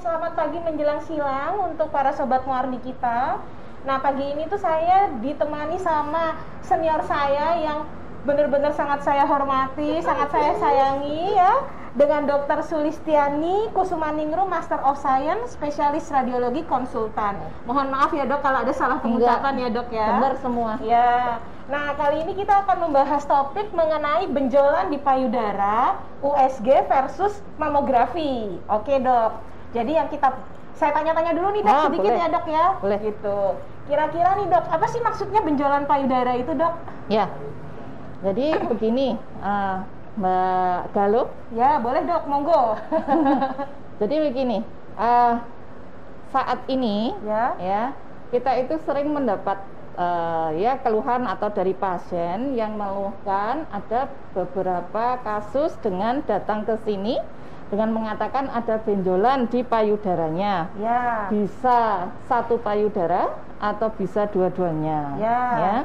selamat pagi menjelang siang untuk para sobat Muardi kita. Nah, pagi ini tuh saya ditemani sama senior saya yang benar-benar sangat saya hormati, sangat saya sayangi ya, dengan Dr. Sulistiani Kusumaningrum, Master of Science, spesialis radiologi konsultan. Mohon maaf ya dok kalau ada salah pengucapan ya dok ya. Benar semua. Ya. Nah, kali ini kita akan membahas topik mengenai benjolan di payudara, USG versus mamografi. Oke dok. Jadi yang saya tanya-tanya dulu nih dok, sedikit boleh. ya dok ya. Boleh. Gitu. Kira-kira nih dok, apa sih maksudnya benjolan payudara itu dok? Ya. Jadi begini, Mbak Galuh. Ya, boleh dok, monggo. Jadi begini, saat ini ya kita itu sering mendapat ya keluhan atau dari pasien yang mengeluhkan ada beberapa kasus dengan datang ke sini dengan mengatakan ada benjolan di payudaranya. Ya. Bisa satu payudara atau bisa dua-duanya. Ya.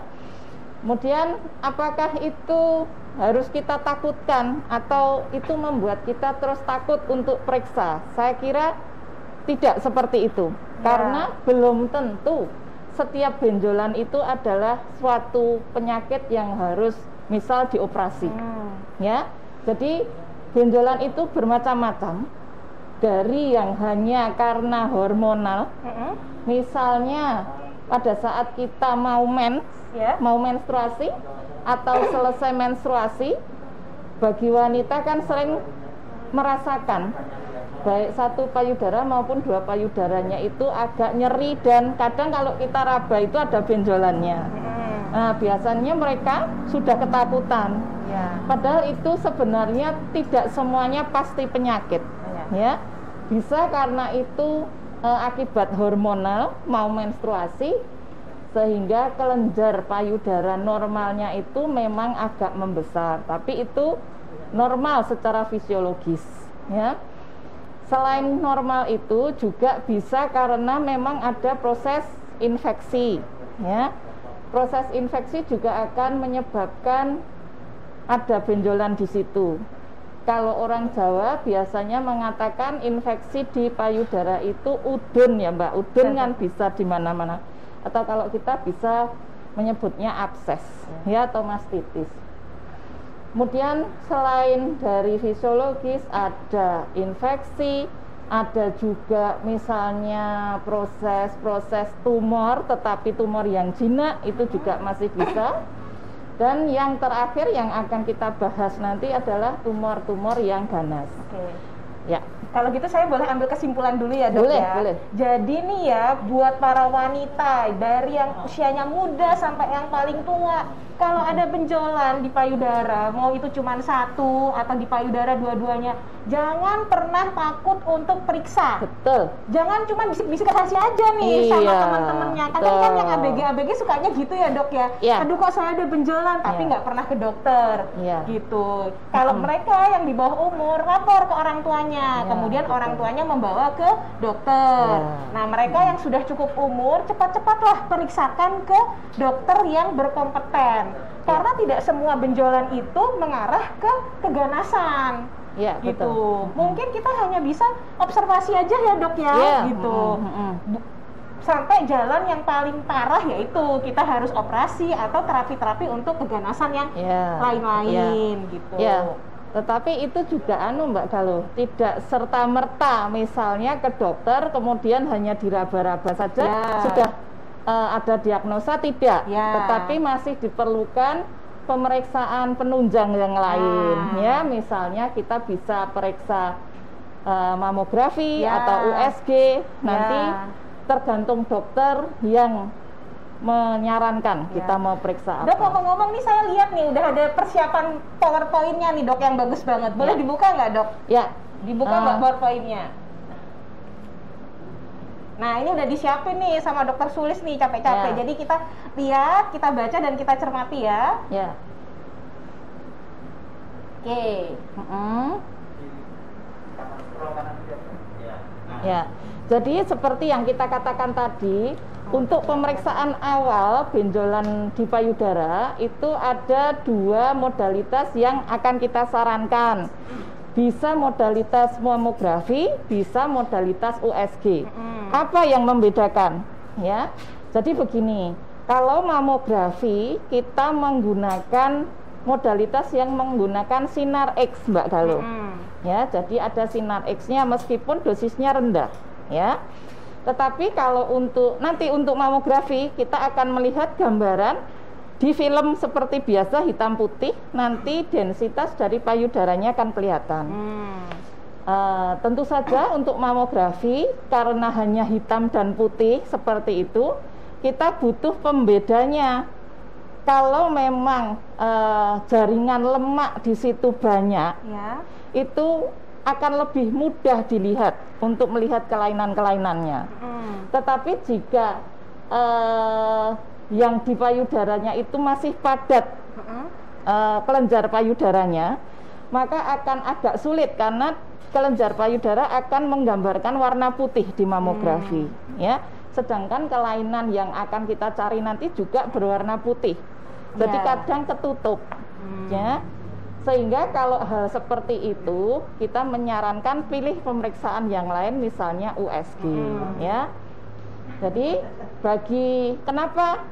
Kemudian apakah itu harus kita takutkan atau itu membuat kita terus takut untuk periksa? Saya kira tidak seperti itu. Karena belum tentu setiap benjolan itu adalah suatu penyakit yang harus misal dioperasi. Ya. Jadi benjolan itu bermacam-macam, dari yang hanya karena hormonal. Misalnya pada saat kita mau menstruasi atau selesai menstruasi, bagi wanita kan sering merasakan baik satu payudara maupun dua payudaranya itu agak nyeri dan kadang kalau kita raba itu ada benjolannya. Nah, biasanya mereka sudah ketakutan. Padahal itu sebenarnya tidak semuanya pasti penyakit. Ya, bisa karena itu akibat hormonal mau menstruasi sehingga kelenjar payudara normalnya itu memang agak membesar, tapi itu normal secara fisiologis. Ya. Selain normal itu juga bisa karena memang ada proses infeksi. Ya. Proses infeksi juga akan menyebabkan ada benjolan di situ. Kalau orang Jawa biasanya mengatakan infeksi di payudara itu udun ya Mbak. Udun kan bisa di mana-mana. Atau kalau kita bisa menyebutnya abses ya atau mastitis. Kemudian selain dari fisiologis ada infeksi, ada juga misalnya proses tumor, tetapi tumor yang jinak itu juga masih bisa. Dan yang terakhir yang akan kita bahas nanti adalah tumor-tumor yang ganas. Ya. Kalau gitu saya boleh ambil kesimpulan dulu ya dok ya. Boleh. Jadi nih ya, buat para wanita dari yang usianya muda sampai yang paling tua, kalau ada benjolan di payudara, mau itu cuma satu atau di payudara dua-duanya, jangan pernah takut untuk periksa. Betul. Jangan cuma bisik-bisik rahasia aja nih sama teman-temannya. Kadang kan yang ABG sukanya gitu ya dok ya. Aduh kok saya ada benjolan tapi nggak pernah ke dokter. Gitu. Kalau mereka yang di bawah umur lapor ke orang tuanya, kemudian orang tuanya membawa ke dokter. Nah mereka yang sudah cukup umur cepat-cepatlah periksakan ke dokter yang berkompeten. Karena tidak semua benjolan itu mengarah ke keganasan. Ya, gitu. Betul. Mungkin kita hanya bisa observasi aja ya dok ya, gitu. Sampai jalan yang paling parah yaitu kita harus operasi atau terapi-terapi untuk keganasan yang lain-lain gitu. Tetapi itu juga Mbak Galuh, tidak serta-merta misalnya ke dokter kemudian hanya diraba-raba saja sudah ada diagnosa, tidak. Tetapi masih diperlukan pemeriksaan penunjang yang lain. Ya, misalnya kita bisa periksa mamografi atau USG. Nanti tergantung dokter yang menyarankan kita mau periksa apa. Dok, ngomong-ngomong nih saya lihat nih udah ada persiapan PowerPoint-nya nih dok yang bagus banget. Boleh dibuka nggak dok? Ya. Dibuka nggak PowerPoint-nya? Nah ini udah disiapin nih sama dokter Sulis nih capek-capek. Jadi kita lihat, kita baca dan kita cermati ya. Oke. Jadi seperti yang kita katakan tadi, untuk pemeriksaan awal benjolan di payudara itu ada dua modalitas yang akan kita sarankan. bisa modalitas mamografi, bisa modalitas USG. Apa yang membedakan? Ya, jadi begini, kalau mamografi kita menggunakan modalitas yang menggunakan sinar X, Mbak Galuh. Ya, jadi ada sinar X-nya meskipun dosisnya rendah. Ya, tetapi kalau nanti untuk mamografi kita akan melihat gambaran di film seperti biasa hitam putih, nanti densitas dari payudaranya akan kelihatan. Tentu saja untuk mamografi karena hanya hitam dan putih seperti itu, kita butuh pembedanya. Kalau memang jaringan lemak di situ banyak, ya, itu akan lebih mudah dilihat untuk melihat kelainan-kelainannya. Tetapi jika yang di payudaranya itu masih padat kelenjar payudaranya, maka akan agak sulit karena kelenjar payudara akan menggambarkan warna putih di mamografi, ya. Sedangkan kelainan yang akan kita cari nanti juga berwarna putih, jadi kadang ketutup, ya. Sehingga kalau hal seperti itu kita menyarankan pilih pemeriksaan yang lain, misalnya USG, ya. Jadi kenapa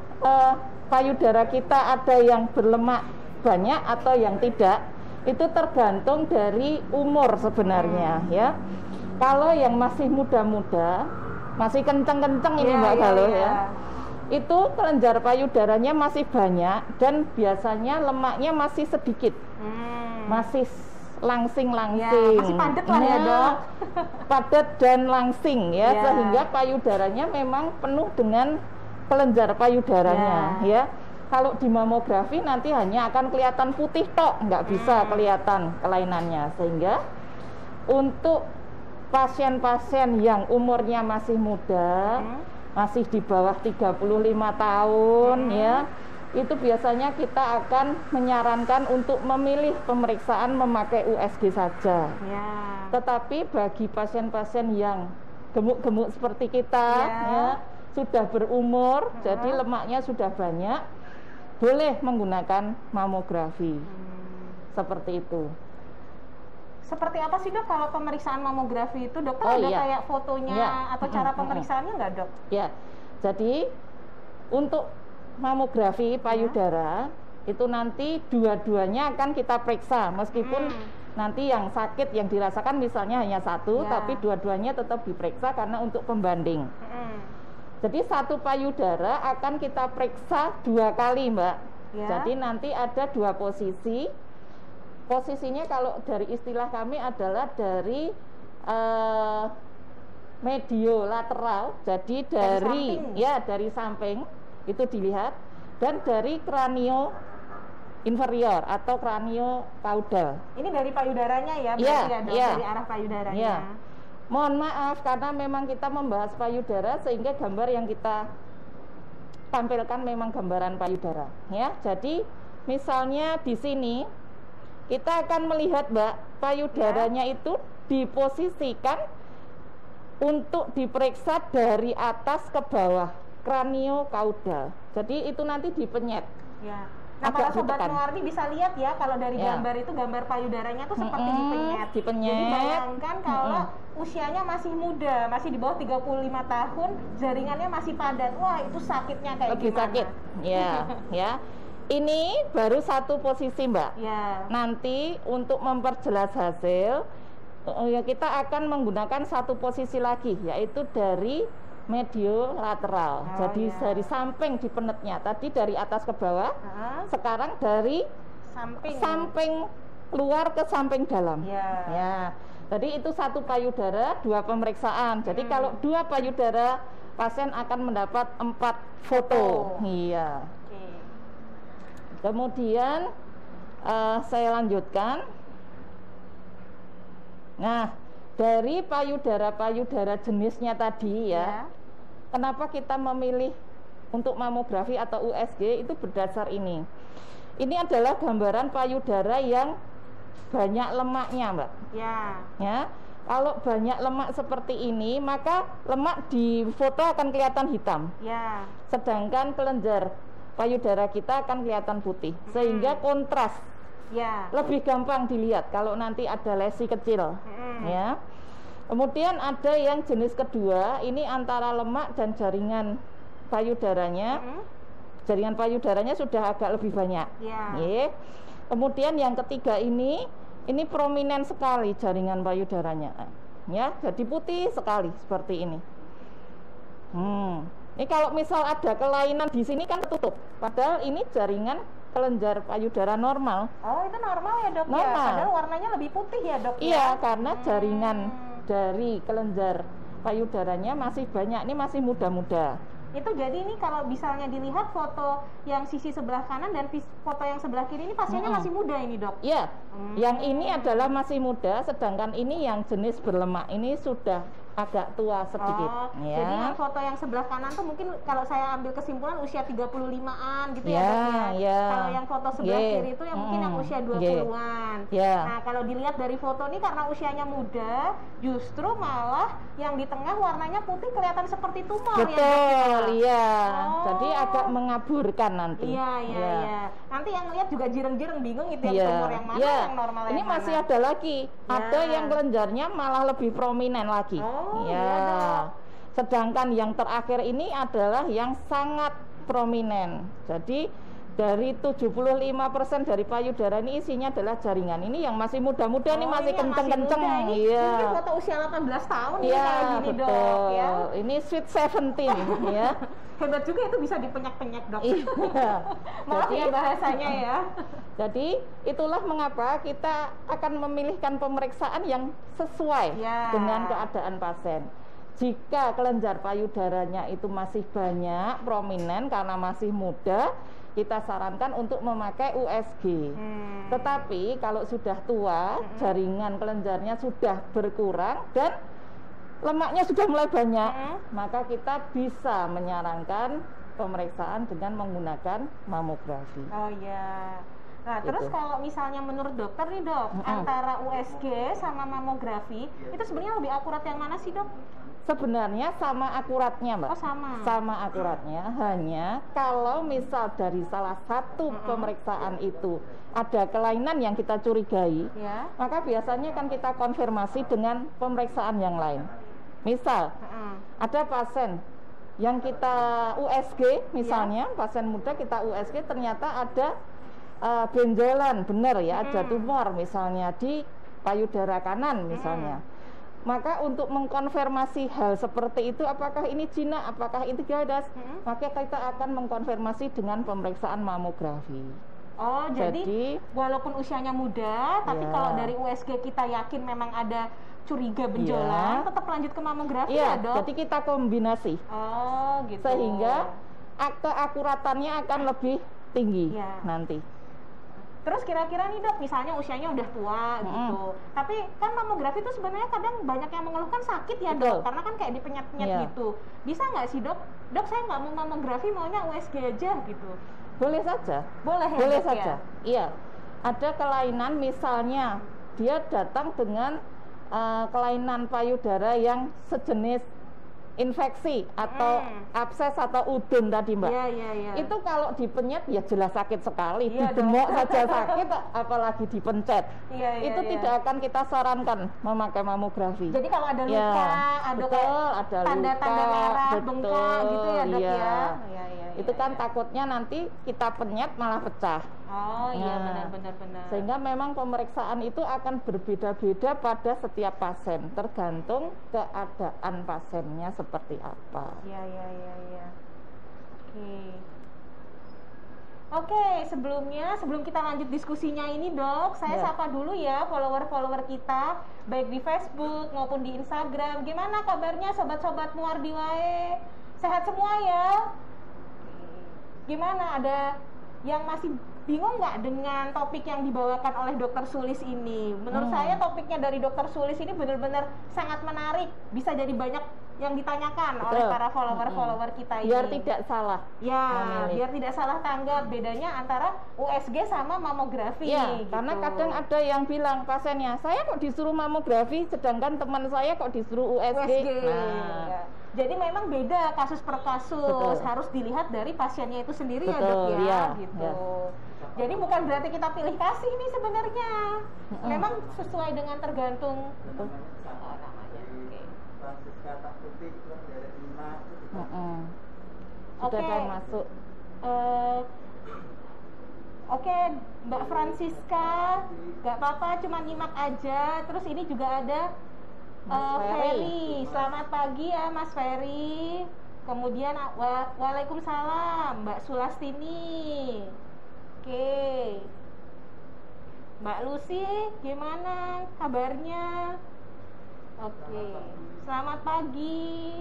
payudara kita ada yang berlemak banyak atau yang tidak, itu tergantung dari umur sebenarnya, ya. Kalau yang masih muda-muda, masih kenceng-kenceng ini Mbak Galuh, ya, itu kelenjar payudaranya masih banyak dan biasanya lemaknya masih sedikit, masih langsing-langsing, masih padat lah ya Dok. Padat dan langsing, ya, sehingga payudaranya memang penuh dengan kelenjar payudaranya, ya. Kalau di mamografi nanti hanya akan kelihatan putih tok, nggak bisa kelihatan kelainannya. Sehingga untuk pasien-pasien yang umurnya masih muda, masih di bawah 35 tahun, ya, itu biasanya kita akan menyarankan untuk memilih pemeriksaan memakai USG saja. Tetapi bagi pasien-pasien yang gemuk-gemuk seperti kita, ya, sudah berumur, jadi lemaknya sudah banyak, boleh menggunakan mamografi. Seperti itu. Seperti apa sih Dok kalau pemeriksaan mamografi itu? Dokter ada kayak fotonya atau cara pemeriksaannya nggak Dok? Ya, jadi untuk mamografi payudara itu nanti dua-duanya akan kita periksa, meskipun nanti yang sakit yang dirasakan misalnya hanya satu, tapi dua-duanya tetap diperiksa karena untuk pembanding. Jadi satu payudara akan kita periksa 2 kali Mbak. Jadi nanti ada 2 posisi. Posisinya kalau dari istilah kami adalah dari mediolateral, jadi dari samping. Dari samping itu dilihat, dan dari kranio inferior atau kranio kaudal. Ini dari payudaranya ya, berarti ya Dok, dari arah payudaranya. Mohon maaf karena memang kita membahas payudara sehingga gambar yang kita tampilkan memang gambaran payudara, ya. Jadi misalnya di sini kita akan melihat Mbak, payudaranya itu diposisikan untuk diperiksa dari atas ke bawah, kranio kaudal. Jadi itu nanti dipenyet. Nah, para sobat Muarni bisa lihat ya, kalau dari gambar itu gambar payudaranya tuh seperti dipenyet. Jadi bayangkan kalau usianya masih muda, masih di bawah 35 tahun, jaringannya masih padat. Wah, itu sakitnya kayak lebih gimana? Sakit. Ya. Ini baru satu posisi Mbak. Nanti untuk memperjelas hasil, kita akan menggunakan satu posisi lagi, yaitu dari mediolateral. Jadi dari samping dipenetnya. Tadi dari atas ke bawah, sekarang dari samping keluar ke samping dalam. Ya. Jadi itu satu payudara, 2 pemeriksaan. Jadi kalau 2 payudara, pasien akan mendapat 4 foto. Iya. Kemudian saya lanjutkan. Nah, dari payudara-payudara jenisnya tadi, ya. Kenapa kita memilih untuk mamografi atau USG itu berdasar ini. Ini adalah gambaran payudara yang banyak lemaknya, Mbak. Ya. Kalau banyak lemak seperti ini, maka lemak di foto akan kelihatan hitam. Sedangkan kelenjar payudara kita akan kelihatan putih, sehingga kontras lebih gampang dilihat kalau nanti ada lesi kecil, ya. Kemudian ada yang jenis kedua, ini antara lemak dan jaringan payudaranya. Jaringan payudaranya sudah agak lebih banyak. Kemudian yang ketiga ini prominent sekali jaringan payudaranya, ya, jadi putih sekali seperti ini. Ini kalau misal ada kelainan di sini kan tertutup, padahal ini jaringan kelenjar payudara normal. Oh, itu normal ya, Dok? Normal. Ya? Padahal warnanya lebih putih ya, Dok? Iya, karena jaringan dari kelenjar payudaranya masih banyak, ini masih muda-muda. Itu jadi ini kalau misalnya dilihat foto yang sisi sebelah kanan dan foto yang sebelah kiri ini pasiennya masih muda ini, Dok? Iya, yang ini adalah masih muda, sedangkan ini yang jenis berlemak ini sudah agak tua sedikit. Ya. Jadi yang foto yang sebelah kanan tuh mungkin kalau saya ambil kesimpulan usia 35-an gitu ya, Dok, ya. Kalau yang foto sebelah kiri itu yang mungkin yang usia 20-an. Nah, kalau dilihat dari foto ini karena usianya muda, justru malah yang di tengah warnanya putih kelihatan seperti tumor. Betul, iya. Jadi agak mengaburkan nanti. Iya. Nanti yang lihat juga jireng-jireng bingung itu yang tumor yang mana, yang normal ini yang masih mana. ada lagi. Ada yang kelenjarnya malah lebih prominent lagi. Sedangkan yang terakhir ini adalah yang sangat prominent. Jadi dari 75% dari payudara ini isinya adalah jaringan. Ini yang masih muda-muda, nih masih kenceng-kenceng. Mungkin foto usia 18 tahun nih kayak gini, betul. Dok, ya. Ini sweet 17 ya. Hebat juga itu bisa dipenyak-penyak, Dok. Maaf Jadi, ya bahasanya ya. Jadi itulah mengapa kita akan memilihkan pemeriksaan yang sesuai dengan keadaan pasien. Jika kelenjar payudaranya itu masih banyak, prominent karena masih muda, kita sarankan untuk memakai USG. Tetapi kalau sudah tua, jaringan kelenjarnya sudah berkurang dan lemaknya sudah mulai banyak, maka kita bisa menyarankan pemeriksaan dengan menggunakan mamografi. Oh iya. Nah, terus kalau misalnya menurut dokter nih, Dok, antara USG sama mamografi, itu sebenarnya lebih akurat yang mana sih, Dok? Sebenarnya sama akuratnya, Mbak. Oh, sama. Sama akuratnya, hanya kalau misal dari salah satu pemeriksaan itu ada kelainan yang kita curigai, maka biasanya kan kita konfirmasi dengan pemeriksaan yang lain. Misal, ada pasien yang kita USG, misalnya pasien muda kita USG ternyata ada benjolan, benar ya, ada tumor misalnya di payudara kanan misalnya. Maka untuk mengkonfirmasi hal seperti itu, apakah ini jinak, apakah itu gadas, maka kita akan mengkonfirmasi dengan pemeriksaan mamografi. Oh, jadi walaupun usianya muda, tapi kalau dari USG kita yakin memang ada curiga benjolan, tetap lanjut ke mamografi ya, Dok? Jadi kita kombinasi. Oh, gitu. Sehingga keakuratannya akan lebih tinggi nanti. Terus kira-kira nih, Dok, misalnya usianya udah tua gitu, tapi kan mamografi itu sebenarnya kadang banyak yang mengeluhkan sakit ya, Dok, karena kan kayak dipenyet-penyet gitu. Bisa nggak sih, Dok? Dok, saya nggak mau mamografi, maunya USG aja gitu. Boleh saja. Boleh ya, Boleh Dok, saja. Iya. Ada kelainan, misalnya dia datang dengan kelainan payudara yang sejenis infeksi atau abses atau udun tadi, Mbak. Itu kalau dipenyet ya jelas sakit sekali, didemok saja sakit, apalagi dipencet. Itu tidak akan kita sarankan memakai mamografi. Jadi kalau ada luka, ada tanda-tanda merah, bengkak gitu ya, Dok, ya. Itu kan takutnya nanti kita penyet malah pecah. Oh iya, benar. Sehingga memang pemeriksaan itu akan berbeda-beda pada setiap pasien, tergantung keadaan pasiennya seperti apa. Iya. Oke, sebelum kita lanjut diskusinya ini, Dok, saya sapa dulu ya follower-follower kita, baik di Facebook maupun di Instagram. Gimana kabarnya sobat-sobat Muardi wae? Sehat semua ya? Gimana, ada yang masih bingung nggak dengan topik yang dibawakan oleh Dokter Sulis ini? Menurut saya topiknya dari Dokter Sulis ini benar-benar sangat menarik, bisa jadi banyak yang ditanyakan oleh para follower-follower kita ini. Biar tidak salah. Biar tidak salah tanggap bedanya antara USG sama mamografi. Gitu. Karena kadang ada yang bilang pasiennya, saya kok disuruh mamografi, sedangkan teman saya kok disuruh USG. Jadi memang beda kasus per kasus. Harus dilihat dari pasiennya itu sendiri ya, Dok ya. Gitu. Jadi bukan berarti kita pilih kasih nih sebenarnya. Memang sesuai dengan tergantung namanya. Oke. Francisca Takuti dari 5. Sudah ada masuk. Oke, Mbak Francisca, nggak apa-apa, cuma nyimak aja. Terus ini juga ada Ferry. Selamat pagi ya Mas Ferry. Kemudian waalaikumsalam Mbak Sulastini. Oke. Mbak Lucy, gimana kabarnya? Oke. Selamat pagi.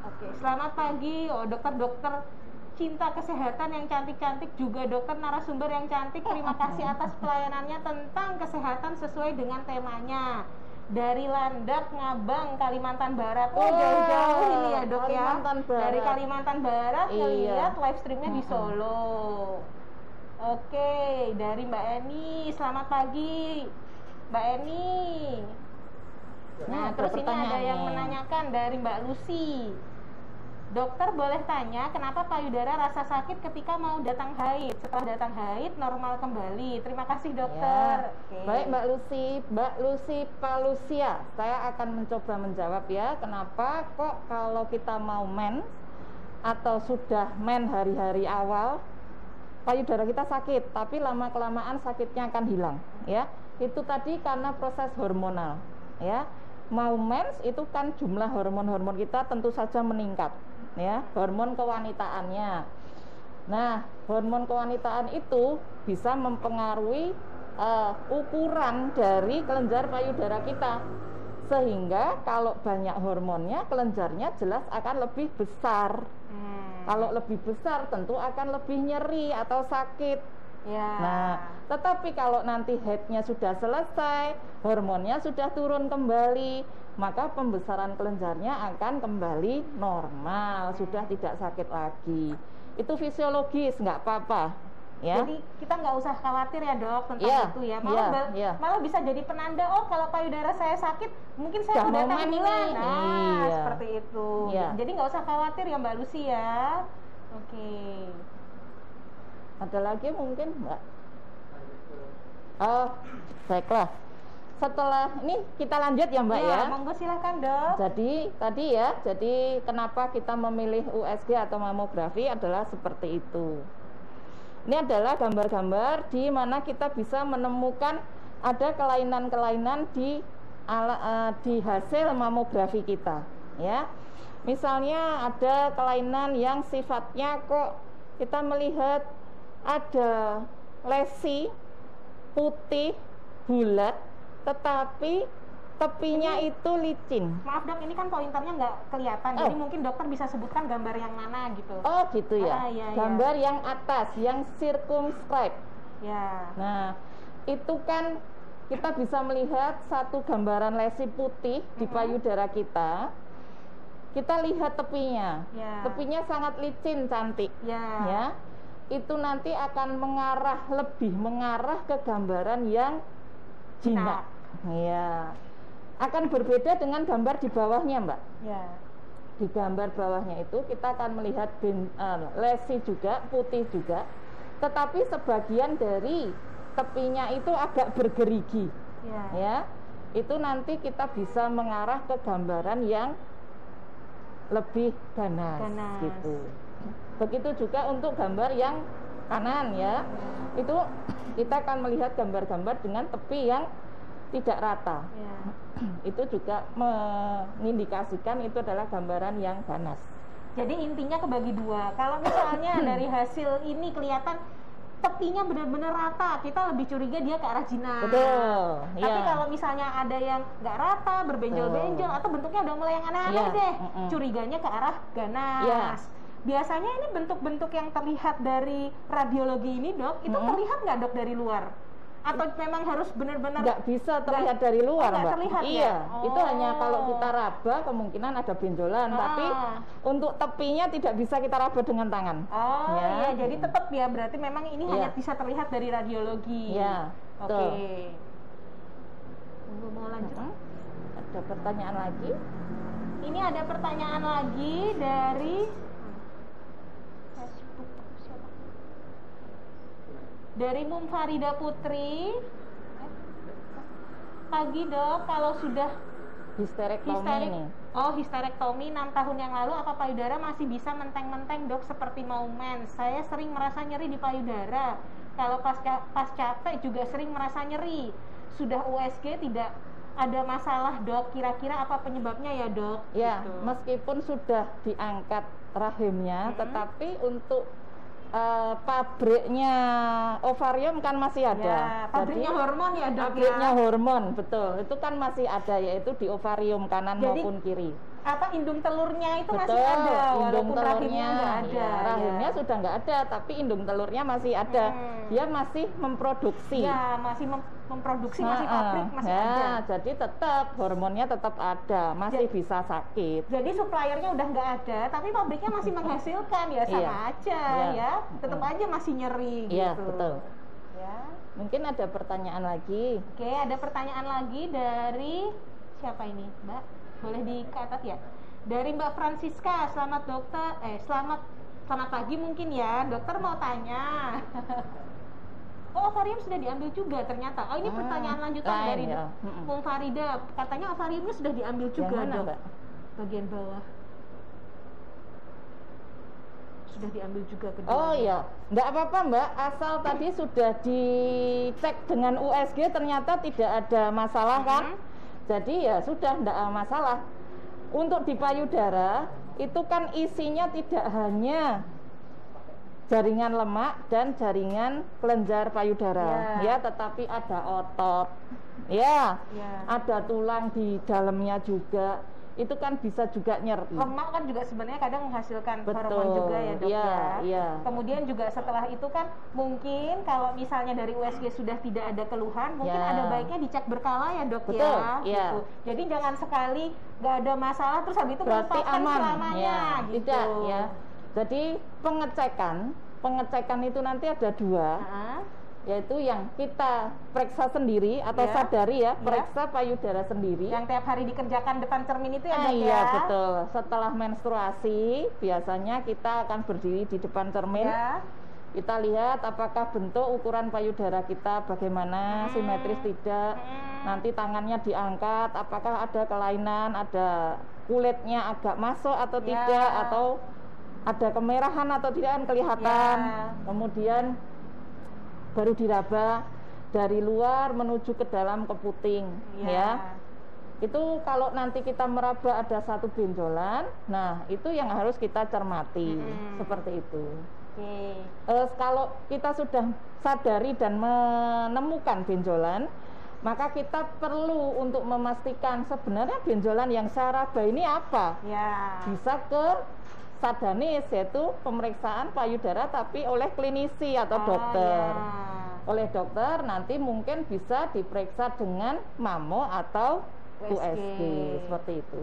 Oke, selamat pagi. Oh, dokter-dokter cinta kesehatan yang cantik-cantik, juga dokter narasumber yang cantik. Terima kasih atas pelayanannya tentang kesehatan sesuai dengan temanya. Dari Landak, Ngabang, Kalimantan Barat. Oh, jauh-jauh ini ya dok ya. Dari Kalimantan Barat ngeliat live streamnya di Solo. Oke, dari Mbak Eni. Selamat pagi Mbak Eni. Nah, terus ini ada yang menanyakan dari Mbak Lucy. Dokter boleh tanya kenapa payudara rasa sakit ketika mau datang haid? Setelah datang haid normal kembali. Terima kasih dokter. Ya. Baik Mbak Lucy Palusia, saya akan mencoba menjawab ya. Kenapa kok kalau kita mau mens atau sudah men hari-hari awal payudara kita sakit, tapi lama-kelamaan sakitnya akan hilang ya. Itu tadi karena proses hormonal ya. Mau mens itu kan jumlah hormon-hormon kita tentu saja meningkat ya, hormon kewanitaannya. Nah, hormon kewanitaan itu bisa mempengaruhi ukuran dari kelenjar payudara kita, sehingga kalau banyak hormonnya kelenjarnya jelas akan lebih besar. Kalau lebih besar tentu akan lebih nyeri atau sakit ya. Nah, tetapi kalau nanti haidnya sudah selesai, hormonnya sudah turun kembali, maka pembesaran kelenjarnya akan kembali normal, sudah tidak sakit lagi. Itu fisiologis, nggak apa-apa ya. Jadi kita nggak usah khawatir ya dok tentang itu ya. Malah bisa jadi penanda, oh kalau payudara saya sakit mungkin saya udah datang bulan. Nah, seperti itu Jadi nggak usah khawatir ya Mbak Lucy ya. Oke. Ada lagi mungkin Mbak? Oh, baiklah. Setelah ini kita lanjut ya Mbak ya. Monggo silahkan dok. Jadi kenapa kita memilih USG atau mamografi adalah seperti itu. Ini adalah gambar-gambar di mana kita bisa menemukan ada kelainan-kelainan di hasil mamografi kita ya. Misalnya ada kelainan yang sifatnya kok kita melihat ada lesi putih bulat tetapi tepinya itu licin. Maaf dok, ini kan pointernya nggak kelihatan, jadi mungkin dokter bisa sebutkan gambar yang mana gitu. Oh gitu ya. Gambar yang atas, yang circumscribe ya. Nah itu kan kita bisa melihat satu gambaran lesi putih di payudara kita. Kita lihat tepinya, tepinya sangat licin, cantik ya. Itu nanti akan lebih mengarah ke gambaran yang jinak ya. Akan berbeda dengan gambar di bawahnya Mbak ya. Di gambar bawahnya itu kita akan melihat lesi juga, putih juga, tetapi sebagian dari tepinya itu agak bergerigi ya. Itu nanti kita bisa mengarah ke gambaran yang lebih ganas. Gitu. Begitu juga untuk gambar yang kanan ya. Itu kita akan melihat gambar-gambar dengan tepi yang tidak rata Itu juga mengindikasikan itu adalah gambaran yang ganas. Jadi intinya kebagi dua. Kalau misalnya dari hasil ini kelihatan tepinya benar-benar rata, kita lebih curiga dia ke arah jinak. Betul. Tapi kalau misalnya ada yang nggak rata, berbenjol-benjol atau bentuknya udah mulai yang aneh-aneh deh, curiganya ke arah ganas. Biasanya ini bentuk-bentuk yang terlihat dari radiologi ini dok, itu terlihat nggak dok dari luar? Atau memang harus benar-benar nggak bisa terlihat dari luar Mbak? Terlihat, itu hanya kalau kita raba kemungkinan ada benjolan, tapi untuk tepinya tidak bisa kita raba dengan tangan. Jadi tetap ya, berarti memang ini hanya bisa terlihat dari radiologi. Oke. Mau lanjut? Ada pertanyaan lagi? Ini ada pertanyaan lagi dari Facebook. Dari Mum Farida Putri. Pagi dok, kalau sudah histerektomi histerektomi 6 tahun yang lalu, apa payudara masih bisa menteng-menteng dok seperti mau mens? Saya sering merasa nyeri di payudara. Kalau pas capek juga sering merasa nyeri. Sudah USG tidak ada masalah dok. Kira-kira apa penyebabnya ya dok? Ya, gitu. Meskipun sudah diangkat rahimnya, tetapi untuk pabriknya ovarium kan masih ada. Ya, pabriknya jadi, hormon ya dok. Pabriknya hormon, betul. Itu kan masih ada, yaitu di ovarium kanan maupun kiri. Apa indung telurnya itu betul, masih ada, indung telurnya nggak ada. Ya, rahimnya sudah nggak ada, tapi indung telurnya masih ada. Dia masih memproduksi. Ya, masih memproduksi, masih pabrik masih ada. Jadi tetap hormonnya tetap ada, masih bisa sakit. Jadi suppliernya udah nggak ada, tapi pabriknya masih menghasilkan ya, sama aja ya. Tetap aja masih nyeri gitu. Iya, betul. Ya. Mungkin ada pertanyaan lagi. Oke, ada pertanyaan lagi dari siapa ini, Mbak? Boleh dicatat ya. Dari Mbak Francisca. Selamat dokter. Selamat pagi mungkin ya. Dokter mau tanya. Oh, ovarium sudah diambil juga ternyata. Oh, ini pertanyaan lanjutan dari Bung Farida. Katanya ovariumnya sudah diambil juga. Yang mana, Mbak? Bagian bawah. Sudah diambil juga kedua. Oh iya, nggak apa-apa Mbak, asal tadi sudah dicek dengan USG ternyata tidak ada masalah kan? Jadi ya sudah, nggak masalah. Untuk di payudara itu kan isinya tidak hanya jaringan lemak dan jaringan kelenjar payudara, ya, tetapi ada otot, ada tulang di dalamnya juga. Itu kan bisa juga nyeri. Lemak kan juga sebenarnya kadang menghasilkan hormon juga ya dok ya. Kemudian juga setelah itu kan mungkin kalau misalnya dari USG sudah tidak ada keluhan, mungkin ada baiknya dicek berkala ya dok. Gitu. Jadi jangan sekali nggak ada masalah terus habis itu berarti aman selamanya gitu. Tidak ya. Jadi pengecekan itu nanti ada dua. Yaitu yang kita periksa sendiri atau sadari periksa payudara sendiri. Yang tiap hari dikerjakan depan cermin itu ya dok Iya betul. Setelah menstruasi biasanya kita akan berdiri di depan cermin. Kita lihat apakah bentuk ukuran payudara kita bagaimana, simetris tidak. Nanti tangannya diangkat, apakah ada kelainan, ada kulitnya agak masuk atau tidak, atau ada kemerahan atau tidak kan kelihatan. Kemudian baru diraba dari luar menuju ke dalam ke puting, ya. Itu kalau nanti kita meraba ada satu benjolan, nah itu yang harus kita cermati, seperti itu. Kalau kita sudah sadari dan menemukan benjolan, maka kita perlu untuk memastikan sebenarnya benjolan yang saya raba ini apa. Bisa ke sadanis, yaitu pemeriksaan payudara tapi oleh klinisi atau dokter. Oleh dokter nanti mungkin bisa diperiksa dengan mamo atau USG seperti itu.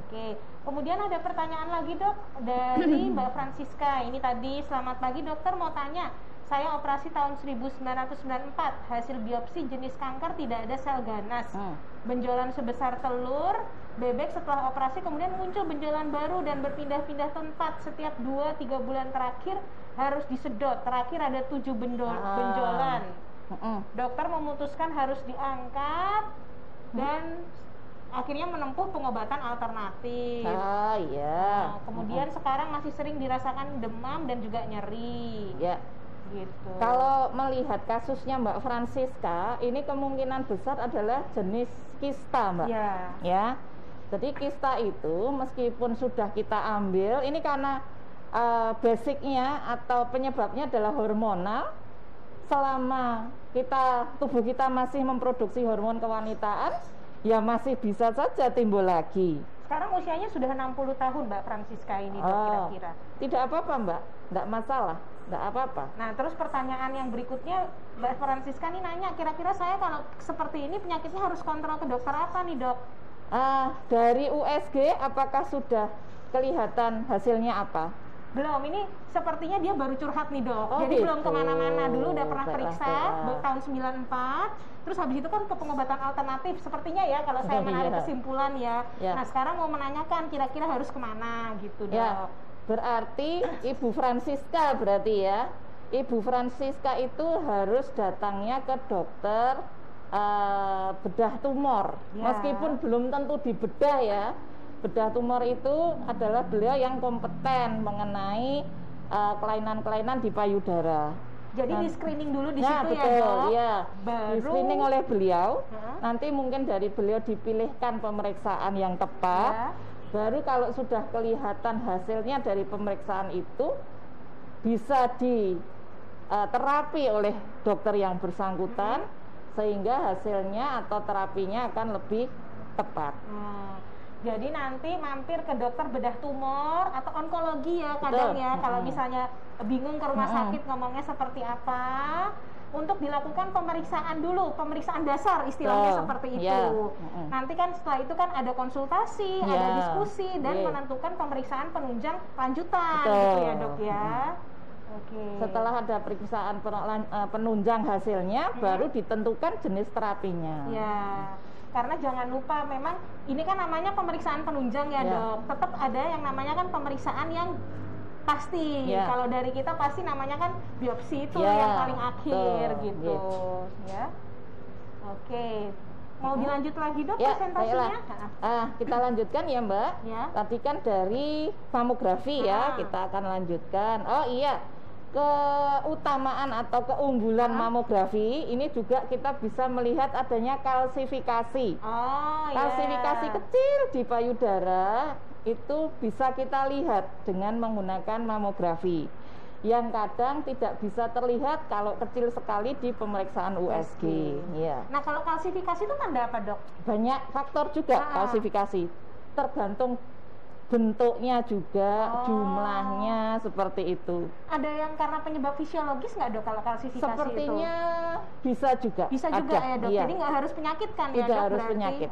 Kemudian ada pertanyaan lagi dok dari Mbak Francisca. Ini tadi, selamat pagi dokter, mau tanya, saya operasi tahun 1994, hasil biopsi jenis kanker tidak ada sel ganas, benjolan sebesar telur bebek. Setelah operasi kemudian muncul benjolan baru dan berpindah-pindah tempat. Setiap 2-3 bulan terakhir harus disedot. Terakhir ada 7 benjolan. Dokter memutuskan harus diangkat dan akhirnya menempuh pengobatan alternatif. Kemudian sekarang masih sering dirasakan demam dan juga nyeri. Gitu. Kalau melihat kasusnya Mbak Francisca, ini kemungkinan besar adalah jenis kista, Mbak. Ya. Jadi kista itu meskipun sudah kita ambil, ini karena basicnya atau penyebabnya adalah hormonal. Selama tubuh kita masih memproduksi hormon kewanitaan, ya masih bisa saja timbul lagi. Sekarang usianya sudah 60 tahun Mbak Francisca ini dok, kira-kira. Tidak apa-apa Mbak, tidak masalah, tidak apa-apa. Nah terus pertanyaan yang berikutnya, Mbak Francisca ini nanya, kira-kira saya kalau seperti ini penyakitnya harus kontrol ke dokter apa nih dok? Dari USG apakah sudah kelihatan hasilnya apa? Belum, ini sepertinya dia baru curhat nih dok. Jadi belum kemana-mana. Dulu udah pernah periksa tahun 94. Terus habis itu kan ke pengobatan alternatif. Sepertinya ya kalau saya menarik kesimpulan ya. Nah sekarang mau menanyakan kira-kira harus kemana gitu dok. Berarti Ibu Francisca berarti ya. Ibu Francisca itu harus datangnya ke dokter bedah tumor, meskipun belum tentu di bedah ya. Bedah tumor itu adalah beliau yang kompeten mengenai kelainan-kelainan di payudara. Jadi di screening dulu di situ betul, ya dok? Ya. Baru di screening oleh beliau, nanti mungkin dari beliau dipilihkan pemeriksaan yang tepat. Baru kalau sudah kelihatan hasilnya dari pemeriksaan itu bisa diterapi oleh dokter yang bersangkutan, sehingga hasilnya atau terapinya akan lebih tepat. Jadi nanti mampir ke dokter bedah tumor atau onkologi ya kadang ya, kalau misalnya bingung ke rumah sakit ngomongnya seperti apa, untuk dilakukan pemeriksaan dulu, pemeriksaan dasar istilahnya seperti itu. Nanti kan setelah itu kan ada konsultasi, ada diskusi dan menentukan pemeriksaan penunjang lanjutan gitu ya dok ya. Setelah ada pemeriksaan penunjang hasilnya, baru ditentukan jenis terapinya. Karena jangan lupa memang ini kan namanya pemeriksaan penunjang ya dok. Tetap ada yang namanya kan pemeriksaan yang pasti. Kalau dari kita pasti namanya kan biopsi itu yang paling akhir gitu. Ya. Oke. Mau dilanjut lagi dok presentasinya? Kita lanjutkan ya Mbak. Tadi kan dari mamografi kita akan lanjutkan. Oh iya, keutamaan atau keunggulan mamografi ini juga kita bisa melihat adanya kalsifikasi. Kalsifikasi kecil di payudara itu bisa kita lihat dengan menggunakan mamografi, yang kadang tidak bisa terlihat kalau kecil sekali di pemeriksaan USG. Nah kalau kalsifikasi itu tanda apa dok? Banyak faktor juga kalsifikasi, tergantung bentuknya juga, jumlahnya seperti itu. Ada yang karena penyebab fisiologis nggak dok kalau kalsifikasi? Sepertinya itu bisa juga. Bisa juga ya dok. Jadi nggak harus penyakit kan ya dok? Tidak harus penyakit.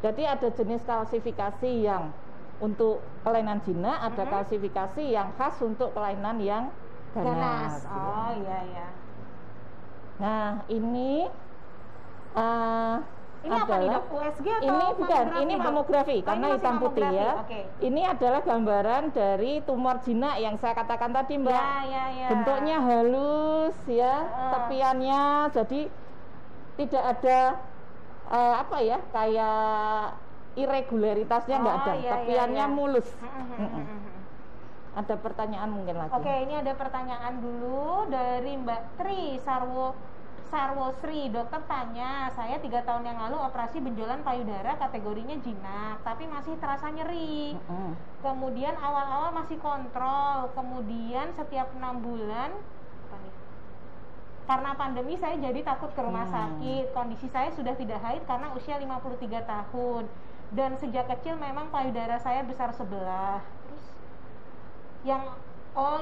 Jadi ada jenis kalsifikasi yang untuk kelainan jinak, ada kalsifikasi yang khas untuk kelainan yang ganas. Nah ini ini apa nih dok? USG atau ini bukan, ini mamografi dok? karena hitam putih ya. Ini adalah gambaran dari tumor jinak yang saya katakan tadi Mbak. Bentuknya halus ya, tepiannya jadi tidak ada kayak irregularitasnya nggak ada, tepiannya mulus. Ada pertanyaan mungkin lagi? Ini ada pertanyaan dulu dari Mbak Tri Sarwosri. Dokter tanya, saya 3 tahun yang lalu operasi benjolan payudara kategorinya jinak, tapi masih terasa nyeri. Kemudian awal-awal masih kontrol, kemudian setiap 6 bulan karena pandemi saya jadi takut ke rumah sakit. Kondisi saya sudah tidak haid karena usia 53 tahun. Dan sejak kecil memang payudara saya besar sebelah. Terus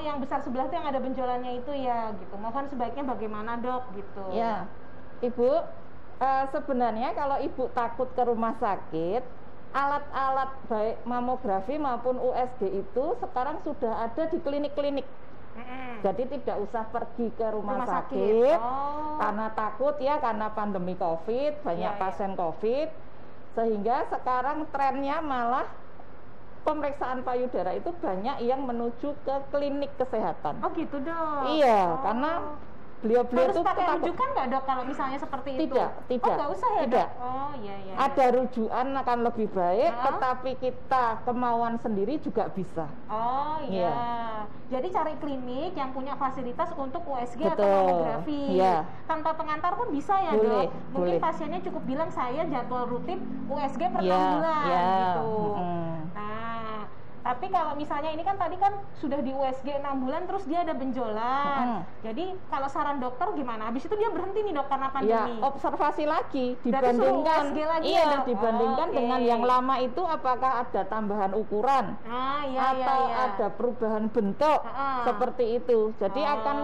yang besar sebelah itu yang ada benjolannya itu ya gitu. Mohon sebaiknya bagaimana dok gitu. Ya, Ibu, sebenarnya kalau Ibu takut ke rumah sakit, alat-alat baik mamografi maupun USG itu sekarang sudah ada di klinik-klinik. Jadi tidak usah pergi ke rumah sakit. Karena takut ya, karena pandemi COVID, banyak pasien COVID, sehingga sekarang trennya malah pemeriksaan payudara itu banyak yang menuju ke klinik kesehatan. Oh gitu dok. Iya, karena beliau-beliau itu pakai rujukan nggak dok kalau misalnya seperti itu? Tidak. Nggak usah ya tidak. dok? Oh iya. Ada rujukan akan lebih baik, tetapi kita kemauan sendiri juga bisa. Oh iya. Jadi cari klinik yang punya fasilitas untuk USG atau mamografi. Tanpa pengantar pun bisa ya dok? Mungkin pasiennya cukup bilang saya jadwal rutin USG per 6 bulan gitu. Nah, tapi kalau misalnya ini kan tadi kan sudah di USG 6 bulan terus dia ada benjolan. Jadi kalau saran dokter gimana? Habis itu dia berhenti nih dok karena pandemi. Observasi lagi dibandingkan dibandingkan dengan yang lama itu apakah ada tambahan ukuran atau ada perubahan bentuk seperti itu. Jadi akan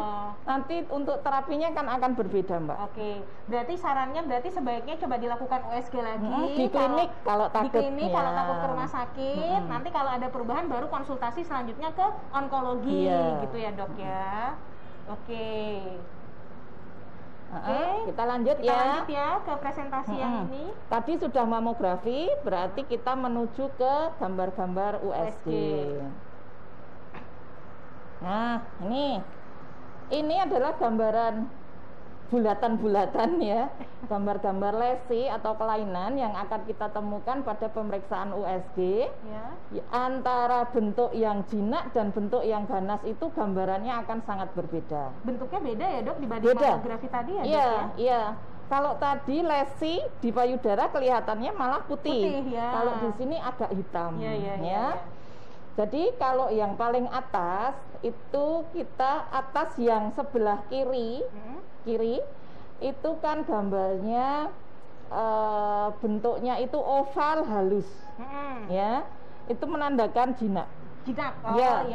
nanti untuk terapinya kan akan berbeda Mbak. Berarti sarannya sebaiknya coba dilakukan USG lagi di klinik kalau takut. Di klinik kalau takut ke rumah sakit. Nanti kalau ada perubahan baru konsultasi selanjutnya ke onkologi gitu ya dok ya. Kita lanjut ya ke presentasi yang ini. Tadi sudah mamografi, berarti kita menuju ke gambar-gambar USG. Nah, ini adalah gambaran bulatan-bulatan ya, gambar-gambar lesi atau kelainan yang akan kita temukan pada pemeriksaan USG. Ya. Antara bentuk yang jinak dan bentuk yang ganas itu gambarannya akan sangat berbeda. Bentuknya beda ya dok dibanding mamografi tadi ya? Iya, iya. Kalau tadi lesi di payudara kelihatannya malah putih ya. Kalau di sini agak hitam. Ya. Jadi kalau yang paling atas itu kita atas yang sebelah kiri itu kan gambarnya bentuknya itu oval halus, ya, itu menandakan jinak. Ya.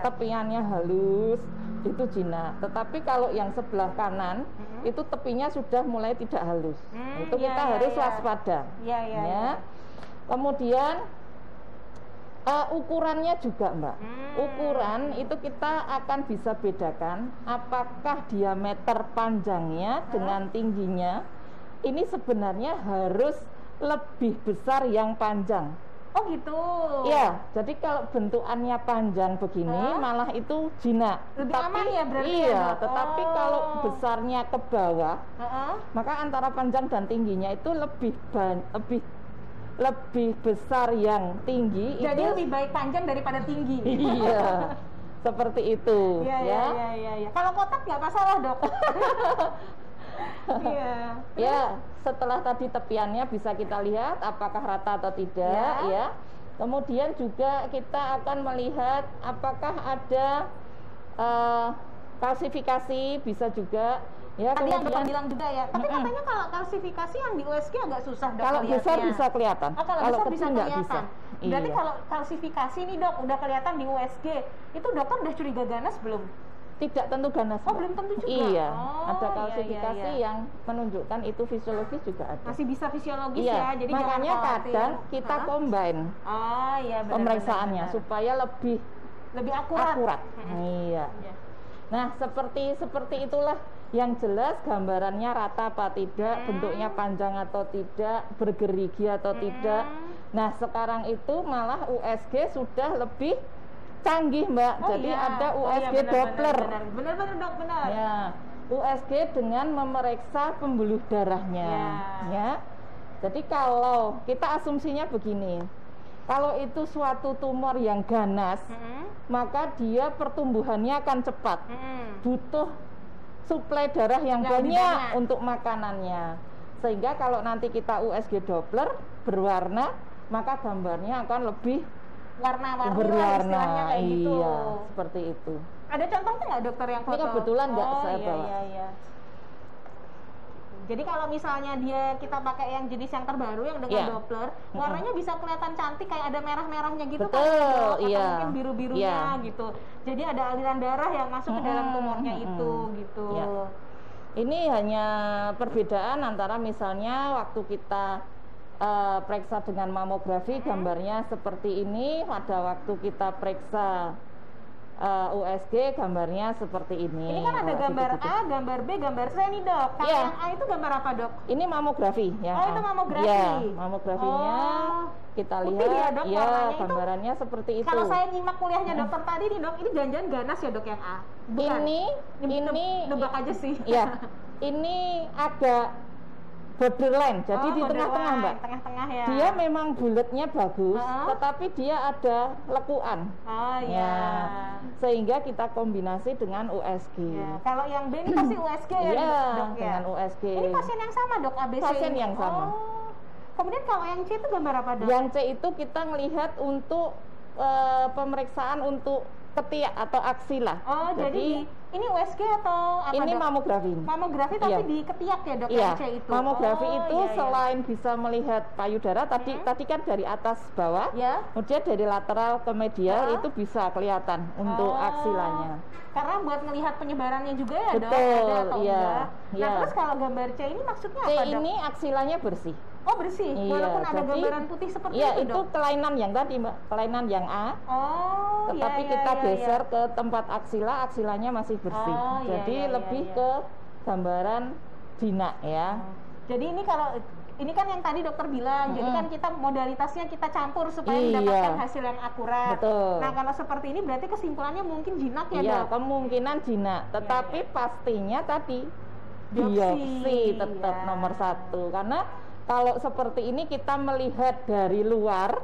Tepiannya halus itu jinak. Tetapi kalau yang sebelah kanan itu tepinya sudah mulai tidak halus. Itu kita harus waspada. Ya. Kemudian ukurannya juga Mbak. Ukuran itu kita akan bisa bedakan apakah diameter panjangnya dengan tingginya ini sebenarnya harus lebih besar yang panjang. Oh gitu. Ya, jadi kalau bentukannya panjang begini malah itu jinak. Lebih aman ya berarti. Iya, tetapi kalau besarnya ke bawah, maka antara panjang dan tingginya itu lebih besar yang tinggi. Jadi itu lebih baik panjang daripada tinggi. Iya, seperti itu. Iya. Kalau kotak nggak masalah dok. Iya. Ya, setelah tadi tepiannya bisa kita lihat apakah rata atau tidak. Ya. Kemudian juga kita akan melihat apakah ada kalsifikasi, bisa juga. Ya, tadi yang dokter bilang juga ya. Tapi katanya kalau kalsifikasi yang di USG agak susah dok. Kalau besar bisa kelihatan. Kalau besar bisa kelihatan. Bisa. Berarti kalau kalsifikasi nih dok udah kelihatan di USG, itu dokter udah curiga ganas belum? Tidak tentu ganas. Oh, belum tentu juga. Iya. Ada kalsifikasi yang menunjukkan itu fisiologis juga ada. Masih bisa fisiologis ya. Jadi makanya kadang kita combine. Pemeriksaannya supaya lebih akurat. Iya. Nah, seperti itulah yang jelas gambarannya rata apa tidak, bentuknya panjang atau tidak, bergerigi atau tidak. Nah, sekarang itu malah USG sudah lebih canggih Mbak. Jadi ada USG Doppler. Benar dok, benar. Ya, USG dengan memeriksa pembuluh darahnya. Ya. Jadi kalau kita asumsinya begini, kalau itu suatu tumor yang ganas, maka dia pertumbuhannya akan cepat. Butuh suplai darah yang banyak untuk makanannya. Sehingga kalau nanti kita USG Doppler berwarna, maka gambarnya akan lebih berwarna. Kayak gitu. Iya, seperti itu. Ada contohnya nggak dokter yang foto? Ini kebetulan nggak saya bawa. Iya. Jadi kalau misalnya kita pakai yang jenis yang terbaru yang dengan Doppler, warnanya bisa kelihatan cantik, kayak ada merah-merahnya gitu. Betul, atau mungkin biru-birunya gitu. Jadi ada aliran darah yang masuk ke dalam tumornya itu gitu. Ini hanya perbedaan antara misalnya waktu kita periksa dengan mamografi gambarnya seperti ini, pada waktu kita periksa USG gambarnya seperti ini. Ini kan ada gambar A, gambar B, gambar C nih dok. Kalau yang A itu gambar apa dok? Ini mamografi ya. Itu mamografi. Ya, mamografinya kita lihat ya, dok, gambarannya itu, seperti itu. Kalau saya nyimak kuliahnya dokter tadi nih dok, ini jangan-jangan ganas ya dok yang A. Bukan. Ini nebak aja sih. Ya. Ini agak borderline, jadi di tengah-tengah Mbak. Tengah-tengah ya. Dia memang bulatnya bagus, tetapi dia ada lekuan. Sehingga kita kombinasi dengan USG. Ya. Kalau yang B ini pasti USG ya, dok ya. Dengan USG. Ini pasien yang sama dok, ABC. Pasien yang sama. Kemudian kalau yang C itu gambar apa dok? Yang C itu kita melihat untuk pemeriksaan untuk ketiak atau aksila. Jadi ini USG atau apa ini dok? Mamografi. Mamografi tapi di ketiak ya dok, yang C itu. Mamografi itu selain bisa melihat payudara tadi kan dari atas bawah, kemudian dari lateral ke medial itu bisa kelihatan untuk aksilanya. Karena buat melihat penyebarannya juga ya dok, ada atau enggak. Nah terus kalau gambar C ini maksudnya apa dok? C ini aksilanya bersih. Oh bersih, walaupun ada gambaran putih seperti itu dok? Itu kelainan yang tadi Mbak, kelainan yang A. Tetapi kita geser ke tempat aksilanya masih bersih. Jadi lebih ke gambaran jinak ya. Jadi ini kalau ini kan yang tadi dokter bilang, jadi kan kita modalitasnya kita campur supaya mendapatkan hasil yang akurat. Betul. Nah, kalau seperti ini berarti kesimpulannya mungkin jinak ya, Iya, Dok? kemungkinan jinak, tetapi pastinya tadi biopsi tetap nomor 1, karena kalau seperti ini kita melihat dari luar,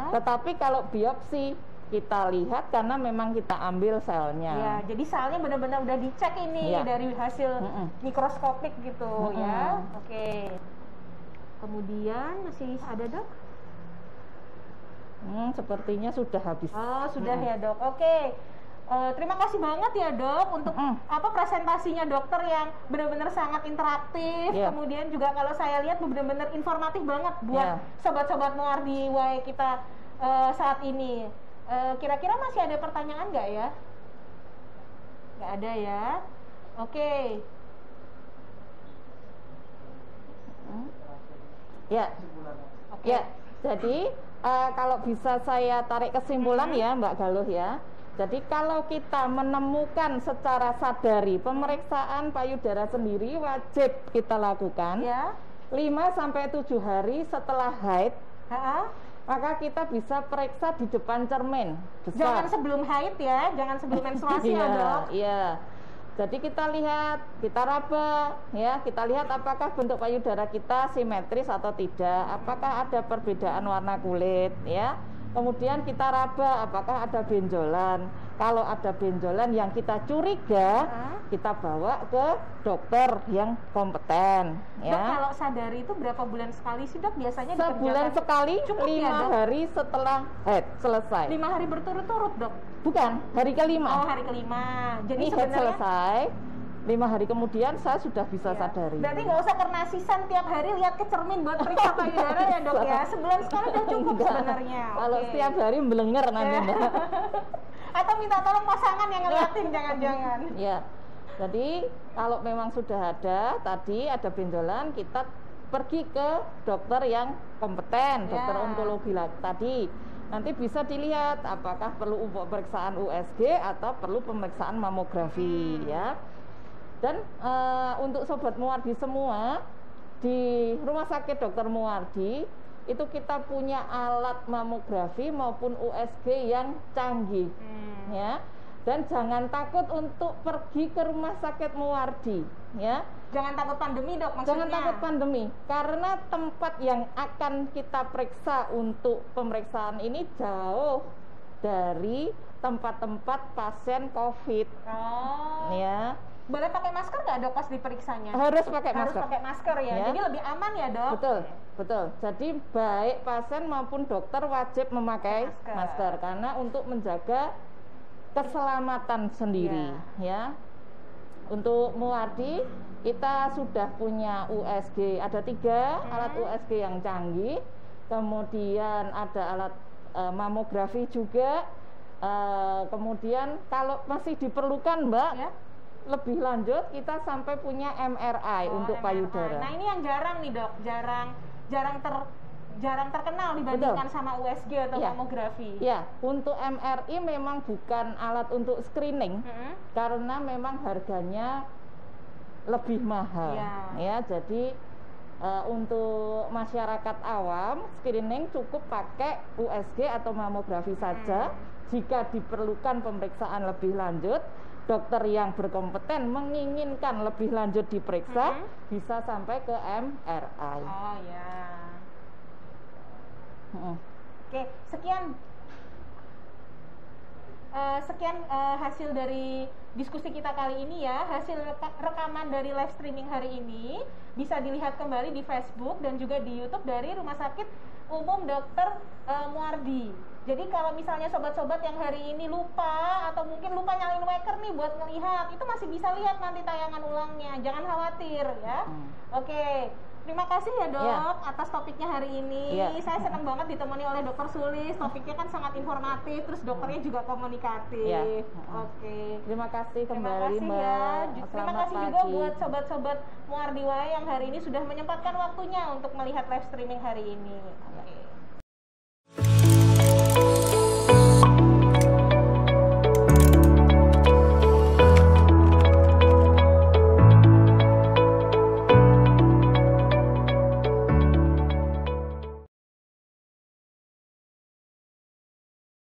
tetapi kalau biopsi kita lihat karena memang kita ambil selnya. Ya, jadi selnya benar-benar udah dicek ini dari hasil mikroskopik gitu ya. Oke. Kemudian masih ada, Dok? Sepertinya sudah habis. Oh, sudah ya, Dok. Oke. Terima kasih banget ya, Dok, untuk presentasinya dokter yang benar-benar sangat interaktif. Kemudian juga kalau saya lihat benar-benar informatif banget buat sobat-sobat Muardi WAI kita saat ini. Kira-kira masih ada pertanyaan nggak ya? Nggak ada ya. Oke. Ya, jadi kalau bisa saya tarik kesimpulan ya Mbak Galuh ya. Jadi kalau kita menemukan secara sadari pemeriksaan payudara sendiri wajib kita lakukan 5-7 hari setelah haid. Maka kita bisa periksa di depan cermin besar. Jangan sebelum haid ya, jangan sebelum menstruasi ya, Dok. Iya. Jadi kita lihat, kita raba ya, kita lihat apakah bentuk payudara kita simetris atau tidak, apakah ada perbedaan warna kulit ya. Kemudian kita raba apakah ada benjolan. Kalau ada benjolan yang kita curiga, kita bawa ke dokter yang kompeten ya. Dok, kalau sadari itu berapa bulan sekali sih, Dok? Biasanya sebulan sekali, 5 hari setelah haid selesai. 5 hari berturut-turut, Dok? Bukan, hari kelima. Oh, hari kelima. Jadi sebenarnya selesai 5 hari kemudian saya sudah bisa sadari. Berarti nggak usah kernasisan tiap hari lihat ke cermin buat periksa payudara ya, Dok ya. Sebulan sekali udah cukup sebenarnya. Kalau setiap hari mbelenger nanti Mbak. Atau minta tolong pasangan yang ngeliatin, jangan-jangan. Ya. Jadi kalau memang sudah ada tadi ada benjolan, kita pergi ke dokter yang kompeten, dokter onkologi tadi. Nanti bisa dilihat apakah perlu pemeriksaan USG atau perlu pemeriksaan mamografi ya. Dan untuk sobat Muardi semua, di Rumah Sakit Dr. Muardi itu kita punya alat mamografi maupun USG yang canggih ya. Dan jangan takut untuk pergi ke Rumah Sakit Muardi ya. Jangan takut pandemi, Dok, maksudnya. Jangan takut pandemi, karena tempat yang akan kita periksa untuk pemeriksaan ini jauh dari tempat-tempat pasien COVID. Ya. Boleh pakai masker nggak, Dok, pas diperiksanya? Harus pakai masker. Harus pakai masker ya. Jadi lebih aman ya, Dok? Betul, betul. Jadi baik pasien maupun dokter wajib memakai masker karena untuk menjaga keselamatan sendiri ya. Untuk Muardi kita sudah punya USG, ada 3 alat USG yang canggih, kemudian ada alat mamografi juga, kemudian kalau masih diperlukan Mbak lebih lanjut kita sampai punya MRI untuk payudara. Nah ini yang jarang nih, Dok, jarang terkenal dibandingkan sama USG atau mamografi. Ya, untuk MRI memang bukan alat untuk screening karena memang harganya lebih mahal. Ya, jadi untuk masyarakat awam screening cukup pakai USG atau mamografi saja. Jika diperlukan pemeriksaan lebih lanjut, dokter yang berkompeten menginginkan lebih lanjut diperiksa, bisa sampai ke MRI. Oh ya. Oke, sekian hasil dari diskusi kita kali ini ya. Hasil rekaman dari live streaming hari ini bisa dilihat kembali di Facebook dan juga di YouTube dari Rumah Sakit Umum Dr. Muardi. Jadi kalau misalnya sobat-sobat yang hari ini lupa atau mungkin lupa nyalain waker nih buat ngelihat, itu masih bisa lihat nanti tayangan ulangnya. Jangan khawatir ya. Oke. Terima kasih ya, Dok, atas topiknya hari ini. Saya senang banget ditemani oleh Dokter Sulis. Topiknya kan sangat informatif, terus dokternya juga komunikatif. Oke. Terima kasih kembali, Mbak. Ya. Terima kasih juga buat sobat-sobat Muardi WAI yang hari ini sudah menyempatkan waktunya untuk melihat live streaming hari ini. Oke.